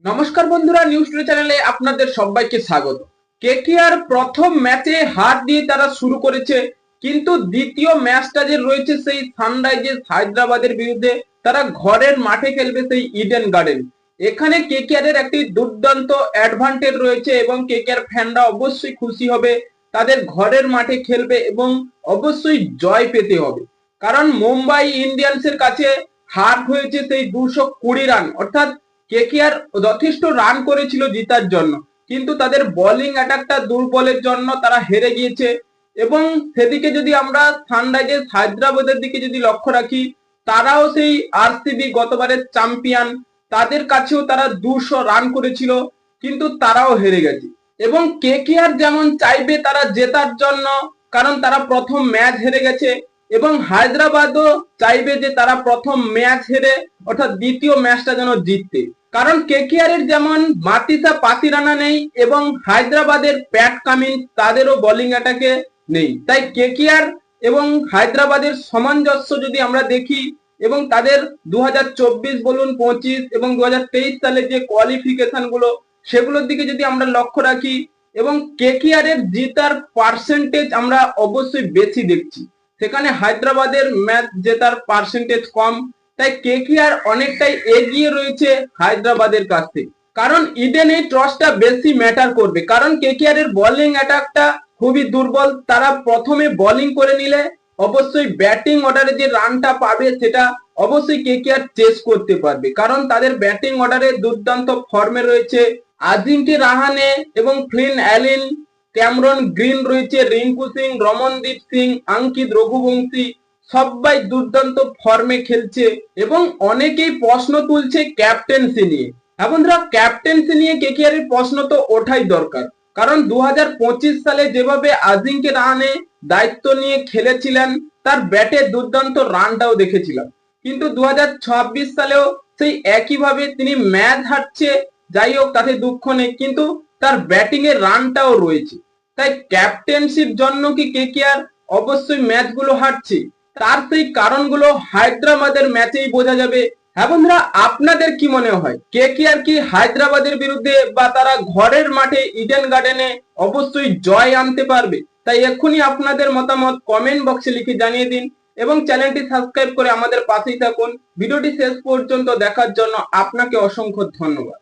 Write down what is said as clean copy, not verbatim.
নমস্কার বন্ধুরা, news today চ্যানেলে আপনাদের সবাইকে স্বাগত। কেকেআর প্রথম ম্যাচে হার দিয়ে তারা শুরু করেছে, কিন্তু দ্বিতীয় ম্যাচটা যে রয়েছে সেই সানরাইজার্স হায়দ্রাবাদের বিরুদ্ধে, তারা ঘরের মাঠে খেলবে সেই ইডেন গার্ডেন। এখানে কেকেআর এর একটি দুর্দান্ত অ্যাডভান্টেজ রয়েছে এবং কেকেআর ফ্যানরা অবশ্যই খুশি হবে। তাদের ঘরের মাঠে খেলবে এবং অবশ্যই জয় পেতে হবে, কারণ মুম্বাই ইন্ডিয়ান্সের কাছে হার হয়েছে সেই 220 রান, অর্থাৎ কেকেআর যথেষ্ট রান করেছিল জিতার জন্য, কিন্তু তাদের বোলিং অ্যাটাকটা দুর্বলের জন্য তারা হেরে গিয়েছে। এবং সেদিকে যদি আমরা সানরাইজার্স হায়দ্রাবাদের দিকে যদি লক্ষ্য রাখি, তারাও সেই আরসিবি গতবারের চ্যাম্পিয়ন, তাদের কাছেও তারা 200 রান করেছিল, কিন্তু তারাও হেরে গেছে। এবং কেকেআর যেমন চাইবে তারা জেতার জন্য, কারণ তারা প্রথম ম্যাচ হেরে গেছে, এবং হায়দ্রাবাদও চাইবে যে তারা প্রথম ম্যাচ হেরে অর্থাৎ দ্বিতীয় ম্যাচটা যেন জিততে, কারণ কেকেআর এর যেমন মাতিসা পাতিরানা নেই এবং হায়দ্রাবাদের প্যাট কামিন্স তাদেরও বোলিং অ্যাটাকে নেই। তাই কেকেআর এবং হায়দ্রাবাদের সামঞ্জস্য যদি আমরা দেখি এবং তাদের 2024 বলুন, 25 এবং 2023 সালের যে কোয়ালিফিকেশন গুলো, সেগুলোর দিকে যদি আমরা লক্ষ্য রাখি, এবং কেকেআর এর জিতার পার্সেন্টেজ আমরা অবশ্যই বেশি দেখছি, সেখানে হায়দ্রাবাদের ম্যাচ জেতার পার্সেন্টেজ কম। তাই কেকেআর অনেকটাই এগিয়ে রয়েছে হায়দ্রাবাদের কাছ থেকে, কারণ ইডেন এই টসটা বেশি ম্যাটার করবে, কারণ কেকেআর এর বোলিং অ্যাটাকটা খুবই দুর্বল। তারা প্রথমে বোলিং করে নিলে অবশ্যই ব্যাটিং অর্ডারে যে রানটা পাবে সেটা অবশ্যই কেকেআর চেস করতে পারবে, কারণ তাদের ব্যাটিং অর্ডারে দুর্দান্ত ফর্মে রয়েছে আজিঙ্কে রাহানে এবং ফ্লিন অ্যালিন, ক্যামরন গ্রিন রয়েছে, রিঙ্কু সিং, রমনদীপ সিং, অঙ্কিত রঘুবংশী, সবাই দুর্দান্ত ফর্মে খেলছে। এবং অনেকেই প্রশ্ন তুলছে ক্যাপ্টেন্সি নিয়ে। হ্যাঁ বন্ধুরা, ক্যাপ্টেন্সি নিয়ে কেকেআর এর প্রশ্ন তো ওঠাই দরকার, কারণ 2025 সালে যেভাবে আজিঙ্কে রাহানে দায়িত্ব নিয়ে খেলেছিলেন, তার ব্যাটে দুর্দান্ত রানটাও দেখেছিলাম, কিন্তু 2026 সালেও সেই একইভাবে তিনি ম্যাচ হারছে। যাই হোক, তাতে দুঃখ নেই, কিন্তু তার ব্যাটিং এর রানটাও রয়েছে। তাই ক্যাপ্টেন্সির জন্য কি কেকেআর অবশ্যই ম্যাচগুলো হারছে, তার সেই কারণগুলো হায়দ্রাবাদের ম্যাচেই বোঝা যাবে। হ্যাঁ বন্ধুরা, আপনাদের কি মনে হয়, কেকেআর কি হায়দ্রাবাদের বিরুদ্ধে বা তারা ঘরের মাঠে ইডেন গার্ডেনে অবশ্যই জয় আনতে পারবে? তাই এক্ষুনি আপনাদের মতামত কমেন্ট বক্সে লিখে জানিয়ে দিন এবং চ্যানেলটি সাবস্ক্রাইব করে আমাদের পাশেই থাকুন। ভিডিওটি শেষ পর্যন্ত দেখার জন্য আপনাকে অসংখ্য ধন্যবাদ।